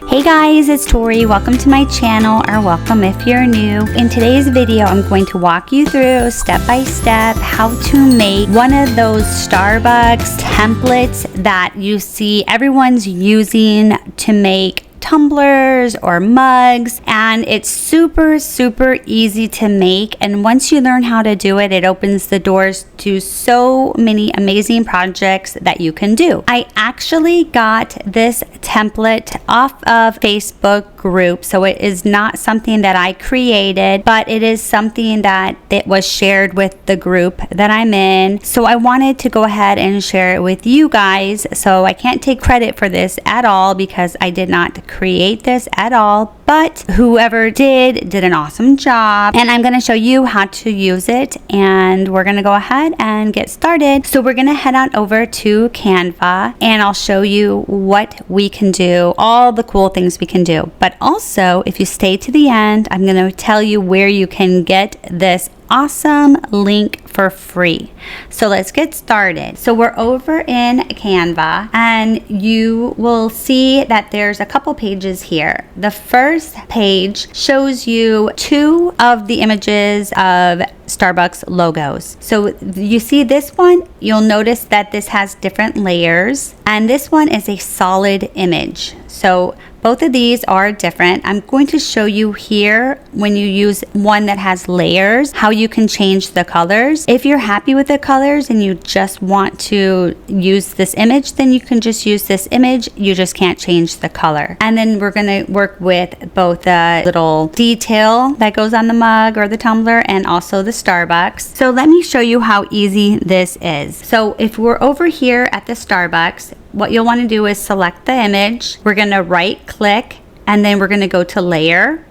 Hey guys, it's Tori. Welcome to my channel, or welcome if you're new. In today's video, I'm going to walk you through step by step how to make one of those Starbucks templates that you see everyone's using to make tumblers or mugs, and it's super easy to make. And once you learn how to do it, it opens the doors to so many amazing projects that you can do. I actually got this template off of Facebook group, so it is not something that I created, but it is something that was shared with the group that I'm in. So I wanted to go ahead and share it with you guys. So I can't take credit for this at all because I did not create this at all, but whoever did an awesome job, and I'm going to show you how to use it, and we're going to go ahead and get started. So we're going to head on over to Canva, and I'll show you what we can do, all the cool things we can do. But also, if you stay to the end, I'm going to tell you where you can get this awesome link for free. So let's get started. So we're over in Canva, and you will see that there's a couple pages here. The first page shows you two of the images of Starbucks logos. So you see this one, you'll notice that this has different layers, and this one is a solid image. So both of these are different. I'm going to show you here, when you use one that has layers, how you can change the colors. If you're happy with the colors and you just want to use this image, then you can just use this image. You just can't change the color. And then we're going to work with both the little detail that goes on the mug or the tumbler and also the Starbucks. So let me show you how easy this is. So if we're over here at the Starbucks, what you'll want to do is select the image. We're going to right click, and then we're going to go to layer,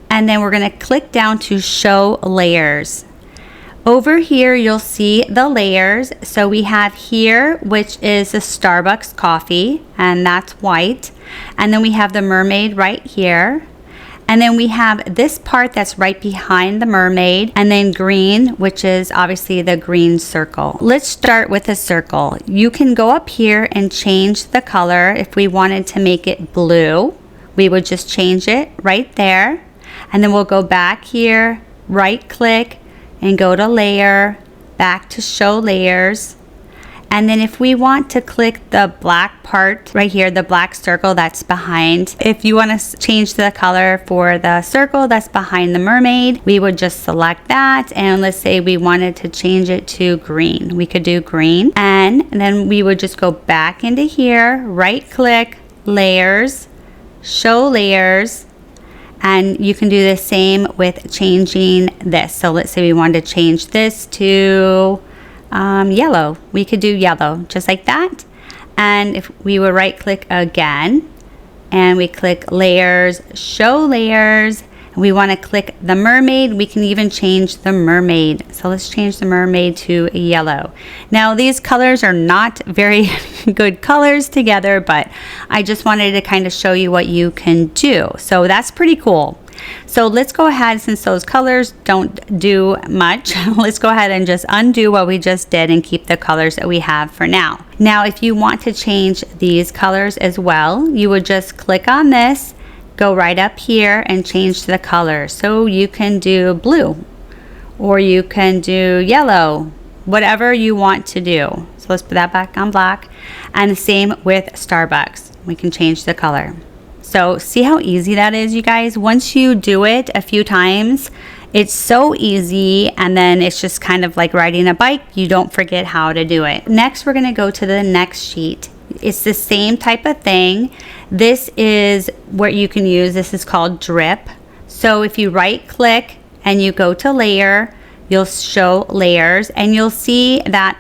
and then we're going to click down to show layers. Over here you'll see the layers. So we have here, which is the Starbucks coffee, and that's white, and then we have the mermaid right here. And then we have this part that's right behind the mermaid, and then green, which is obviously the green circle. Let's start with a circle. You can go up here and change the color. If we wanted to make it blue, we would just change it right there. And then we'll go back here, right click, and go to layer, back to show layers. And then if we want to click the black part right here, the black circle that's behind, if you want to change the color for the circle that's behind the mermaid, we would just select that. And let's say we wanted to change it to green. We could do green. And then we would just go back into here, right click, layers, show layers. And you can do the same with changing this. So let's say we wanted to change this to yellow. We could do yellow just like that. And if we would right click again and we click layers, show layers, and we want to click the mermaid, we can even change the mermaid. So let's change the mermaid to yellow. Now these colors are not very good colors together, but I just wanted to kind of show you what you can do. So that's pretty cool. So let's go ahead, since those colors don't do much, let's go ahead and just undo what we just did and keep the colors that we have for now. Now, if you want to change these colors as well, you would just click on this, go right up here and change the color. So you can do blue, or you can do yellow, whatever you want to do. So let's put that back on black. And the same with Starbucks. We can change the color. So see how easy that is, you guys? Once you do it a few times, it's so easy, and then it's just kind of like riding a bike. You don't forget how to do it. Next, we're gonna go to the next sheet. It's the same type of thing. This is what you can use. This is called drip. So if you right click and you go to layer, you'll show layers, and you'll see that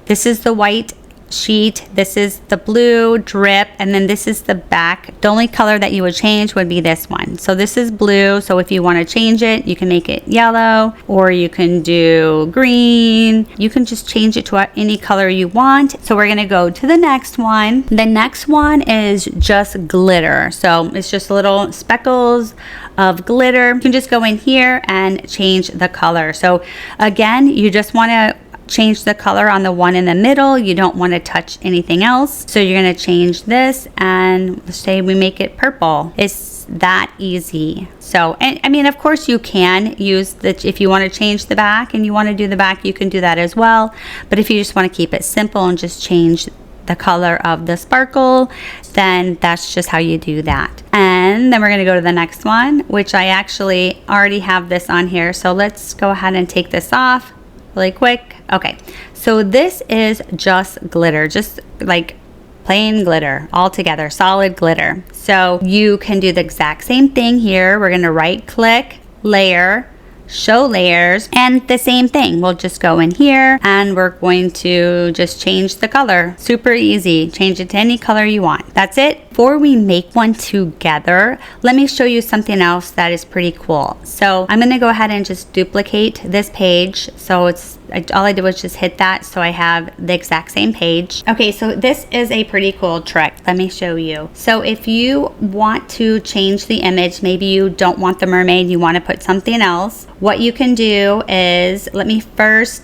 this is the white sheet, this is the blue drip, and then this is the back. The only color that you would change would be this one. So this is blue, so if you want to change it, you can make it yellow, or you can do green. You can just change it to any color you want. So we're going to go to the next one. The next one is just glitter. So it's just little speckles of glitter. You can just go in here and change the color. So again, you just want to change the color on the one in the middle. You don't want to touch anything else. So you're going to change this and say we make it purple. It's that easy. So, and I mean, of course you can use if you want to change the back and you want to do the back, you can do that as well. But if you just want to keep it simple and just change the color of the sparkle, then that's just how you do that. And then we're going to go to the next one, which I actually already have this on here. So let's go ahead and take this off really quick. Okay, so this is just glitter, just like plain glitter all together, solid glitter. So you can do the exact same thing here. We're going to right click, layer, show layers, and the same thing. We'll just go in here and we're going to just change the color. Super easy. Change it to any color you want. That's it. Before we make one together, let me show you something else that is pretty cool. So I'm going to go ahead and just duplicate this page. So it's all I did was just hit that, so I have the exact same page. Okay, so this is a pretty cool trick. Let me show you. So if you want to change the image, maybe you don't want the mermaid, you want to put something else, what you can do is,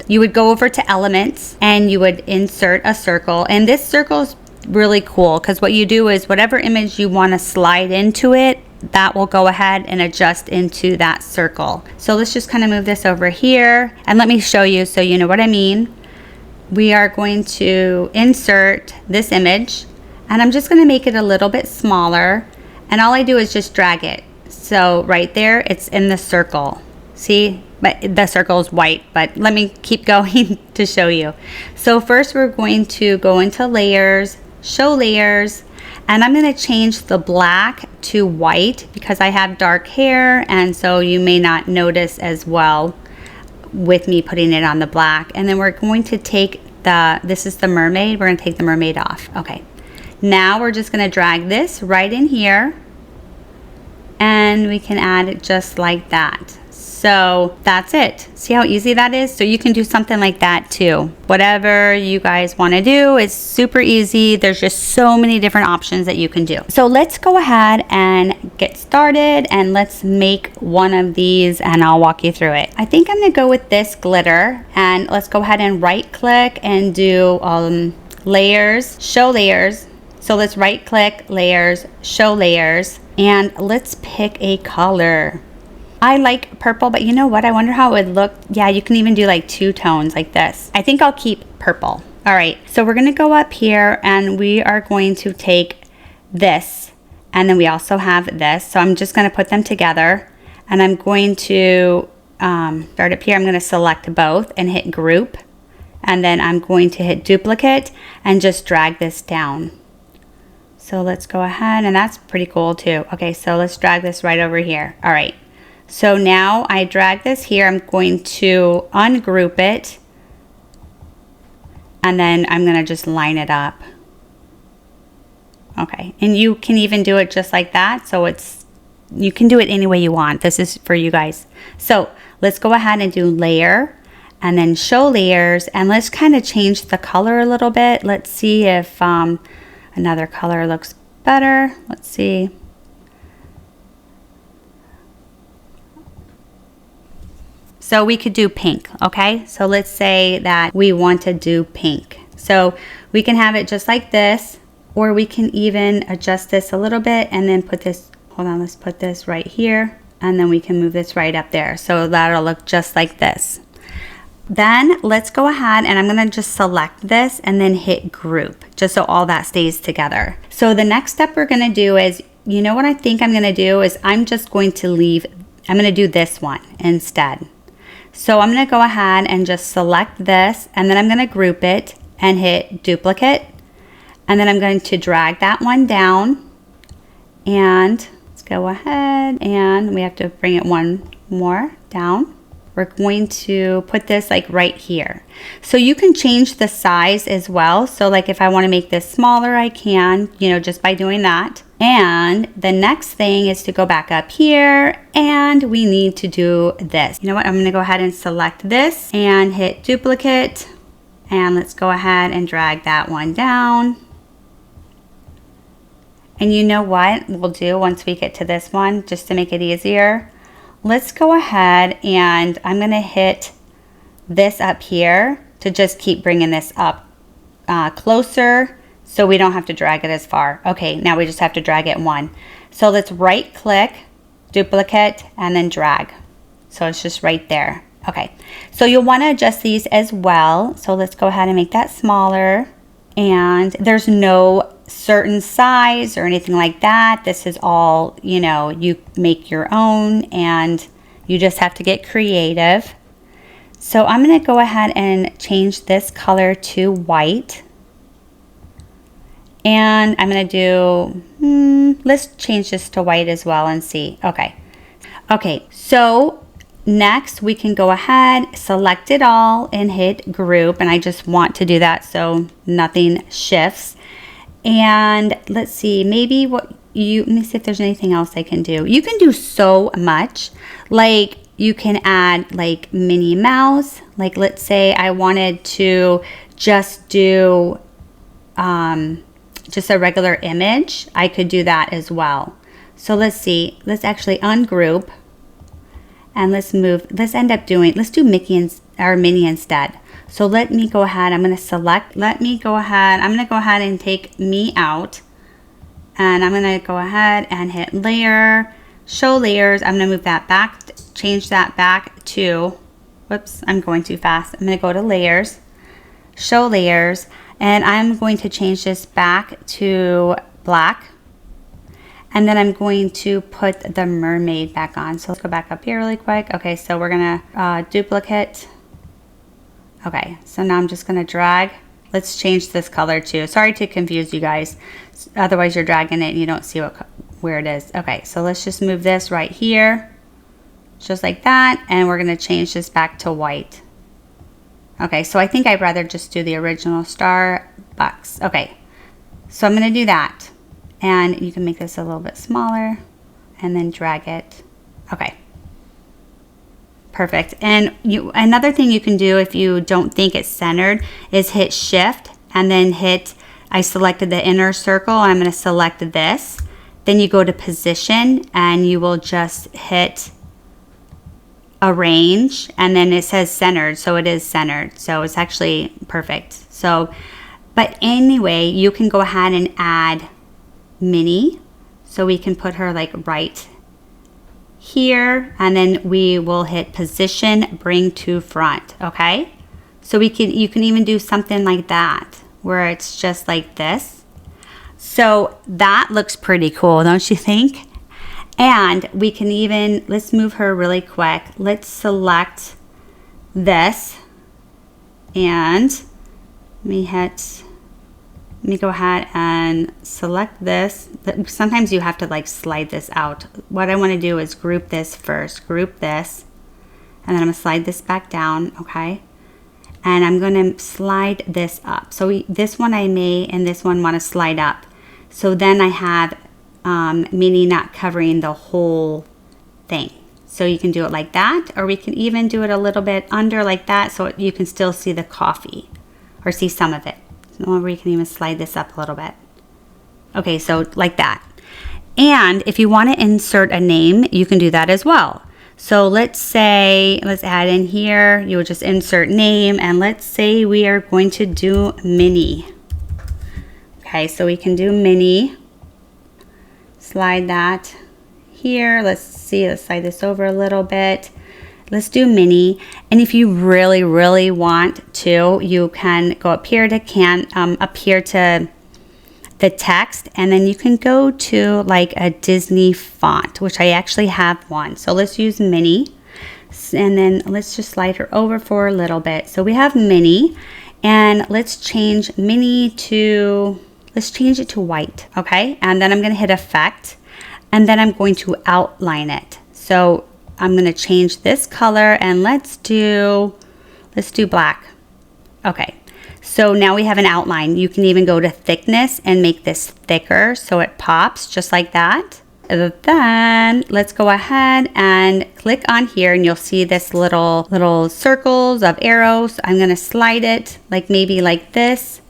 you would go over to elements and you would insert a circle. And this circle is really cool because what you do is whatever image you want to slide into it, that will go ahead and adjust into that circle. So let's just kind of move this over here and let me show you so you know what I mean. We are going to insert this image and I'm just going to make it a little bit smaller, and all I do is just drag it. So right there, it's in the circle. See, but the circle is white, but let me keep going to show you. So first we're going to go into layers, show layers, and I'm going to change the black to white because I have dark hair, and so you may not notice as well with me putting it on the black. And then we're going to take this is the mermaid, we're going to take the mermaid off. Okay, now we're just going to drag this right in here and we can add it just like that. So that's it. See how easy that is? So you can do something like that too. Whatever you guys want to do is super easy. There's just so many different options that you can do. So let's go ahead and get started and let's make one of these and I'll walk you through it. I think I'm going to go with this glitter, and let's go ahead and right click and do layers, show layers. So let's right click, layers, show layers, and let's pick a color. I like purple, but you know what? I wonder how it would look. Yeah, you can even do like two tones like this. I think I'll keep purple. All right, so we're gonna go up here and we are going to take this, and then we also have this. So I'm just gonna put them together, and I'm going to start up here. I'm gonna select both and hit group, and then I'm going to hit duplicate and just drag this down. So let's go ahead, and that's pretty cool too. Okay, so let's drag this right over here. All right. So now I drag this here, I'm going to ungroup it, and then I'm going to just line it up. Okay, and you can even do it just like that. So you can do it any way you want. This is for you guys. So let's go ahead and do layer and then show layers, and let's kind of change the color a little bit. Let's see if another color looks better. Let's see. So we could do pink, okay? So let's say that we want to do pink. So we can have it just like this, or we can even adjust this a little bit and then put this, hold on, let's put this right here, and then we can move this right up there. So that'll look just like this. Then let's go ahead and I'm gonna just select this and then hit group, just so all that stays together. So the next step we're gonna do is, you know what I think I'm gonna do is I'm gonna do this one instead. So I'm going to go ahead and just select this, and then I'm going to group it and hit duplicate, and then I'm going to drag that one down, and let's go ahead and we have to bring it one more down. We're going to put this like right here. So you can change the size as well. So like if I want to make this smaller, I can, you know, just by doing that. And the next thing is to go back up here, and we need to do this. You know what? I'm going to go ahead and select this and hit duplicate, and let's go ahead and drag that one down. And you know what we'll do once we get to this one, just to make it easier? Let's go ahead and I'm going to hit this up here to just keep bringing this up closer so we don't have to drag it as far. Okay, now we just have to drag it one. So let's right click, duplicate, and then drag. So it's just right there. Okay, so you'll want to adjust these as well. So let's go ahead and make that smaller. And there's no certain size or anything like that. This is all, you know, you make your own and you just have to get creative. So I'm going to go ahead and change this color to white. And I'm going to do, let's change this to white as well and see. Okay. Okay, so next we can go ahead, select it all and hit group. And I just want to do that so nothing shifts. And let's see, maybe let me see if there's anything else I can do. You can do so much. Like you can add like Minnie Mouse. Like let's say I wanted to just do just a regular image. I could do that as well. So let's see, let's actually ungroup and let's do Mickey or Minnie instead. So let me go ahead, I'm going to select, I'm going to go ahead and take me out. And I'm going to go ahead and hit layer, show layers. I'm going to move that back, change that back to, whoops, I'm going too fast. I'm going to go to layers, show layers, and I'm going to change this back to black. And then I'm going to put the mermaid back on. So let's go back up here really quick. Okay, so we're going to duplicate. Okay, so now I'm just going to drag. Let's change this color too. Sorry to confuse you guys. Otherwise you're dragging it and you don't see where it is. Okay, so let's just move this right here. Just like that. And we're going to change this back to white. Okay, so I think I'd rather just do the original Starbucks. Okay, so I'm going to do that. And you can make this a little bit smaller and then drag it. Okay. Perfect. And another thing you can do if you don't think it's centered is hit shift and then hit, I selected the inner circle. I'm going to select this. Then you go to position and you will just hit arrange and then it says centered. So it is centered. So it's actually perfect. So, but anyway, you can go ahead and add Minnie. So we can put her like right here and then we will hit position, bring to front. Okay. So you can even do something like that where it's just like this. So that looks pretty cool, don't you think? And we can even, let's move her really quick. Let's select this and let me go ahead and select this. Sometimes you have to like slide this out. What I want to do is group this first, group this, and then I'm going to slide this back down, okay? And I'm going to slide this up. So this one I may, and this one want to slide up. So then I have Minnie not covering the whole thing. So you can do it like that, or we can even do it a little bit under like that so you can still see the coffee or see some of it. Or you can even slide this up a little bit. Okay, so like that. And if you want to insert a name, you can do that as well. So let's say, let's add in here, you would just insert name, and let's say we are going to do Minnie. Okay, so we can do Minnie. Slide that here. Let's see, let's slide this over a little bit. Let's do Minnie. And if you really, really want to, you can go up here to up here to the text, and then you can go to like a Disney font, which I actually have one. So let's use Minnie, and then let's just slide her over for a little bit. So we have Minnie, and let's change Minnie to, let's change it to white, okay? And then I'm going to hit effect, and then I'm going to outline it. So I'm going to change this color and let's do black. Okay, so now we have an outline. You can even go to thickness and make this thicker so it pops just like that. And then let's go ahead and click on here and you'll see this little circles of arrows. I'm going to slide it like maybe like this.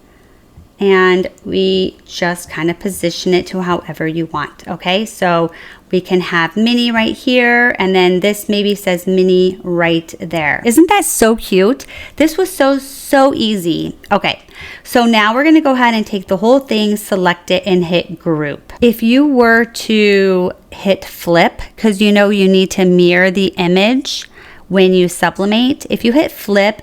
and we just kind of position it to however you want. Okay, so we can have Minnie right here, and then this maybe says Minnie right there. Isn't that so cute? This was so easy. Okay, so now we're gonna go ahead and take the whole thing, select it, and hit group. If you were to hit flip, because you know you need to mirror the image when you sublimate, if you hit flip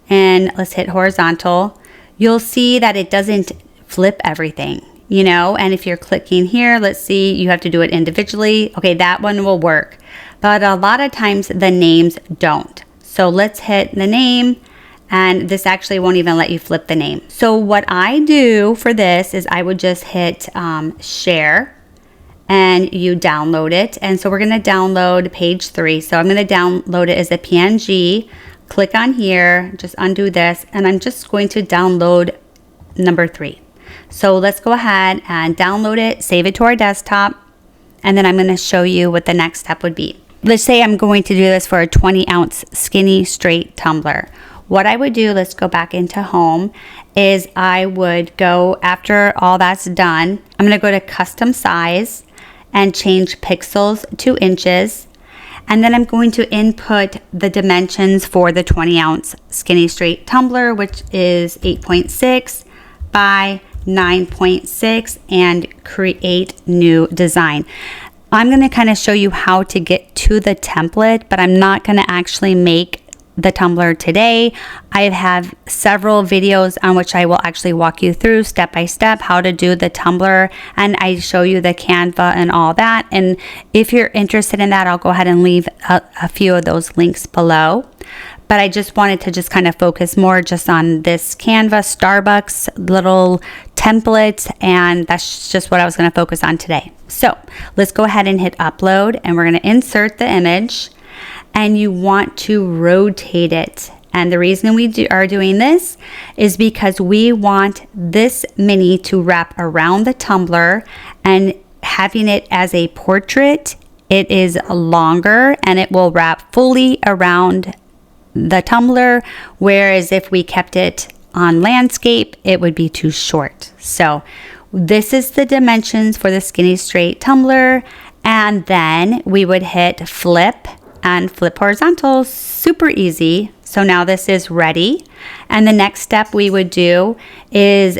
and let's hit horizontal, you'll see that it doesn't flip everything, you know, and if you're clicking here, let's see, you have to do it individually. Okay, that one will work, but a lot of times the names don't. So let's hit the name, and this actually won't even let you flip the name. So what I do for this is I would just hit share, and you download it. And so we're gonna download page 3. So I'm gonna download it as a PNG. Click on here, just undo this, and I'm just going to download number 3. So let's go ahead and download it, save it to our desktop, and then I'm going to show you what the next step would be. Let's say I'm going to do this for a 20-ounce skinny straight tumbler. What I would do, let's go back into home, is I would go, after all that's done, I'm going to go to custom size and change pixels to inches. And then I'm going to input the dimensions for the 20-ounce skinny straight tumbler, which is 8.6 by 9.6, and create new design. I'm going to kind of show you how to get to the template, but I'm not going to actually make the tumbler today. I have several videos on which I will actually walk you through step by step how to do the tumbler, and I show you the Canva and all that. And if you're interested in that, I'll go ahead and leave a few of those links below. But I just wanted to just kind of focus more just on this Canva Starbucks little template, and that's just what I was going to focus on today. So let's go ahead and hit upload, and we're going to insert the image. And you want to rotate it. And the reason we are doing this is because we want this Minnie to wrap around the tumbler, and having it as a portrait, it is longer and it will wrap fully around the tumbler, whereas if we kept it on landscape, it would be too short. So this is the dimensions for the skinny straight tumbler, and then we would hit flip and flip horizontal. Super easy. So now this is ready, and the next step we would do is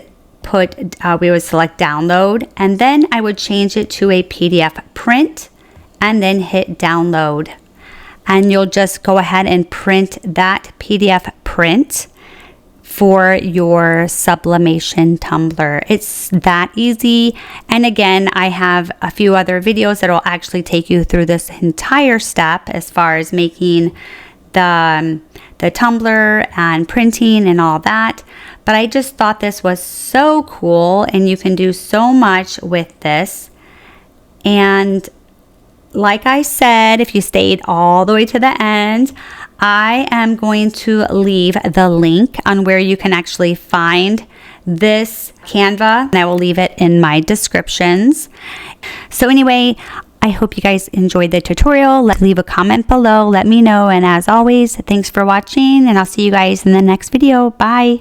we would select download, and then I would change it to a PDF print, and then hit download, and you'll just go ahead and print that PDF print for your sublimation tumbler. It's that easy. And again, I have a few other videos that will actually take you through this entire step as far as making the tumbler and printing and all that. But I just thought this was so cool, and you can do so much with this. And like I said, if you stayed all the way to the end, I am going to leave the link on where you can actually find this Canva, and I will leave it in my descriptions. So anyway, I hope you guys enjoyed the tutorial. Leave a comment below, let me know, and as always, thanks for watching, and I'll see you guys in the next video. Bye.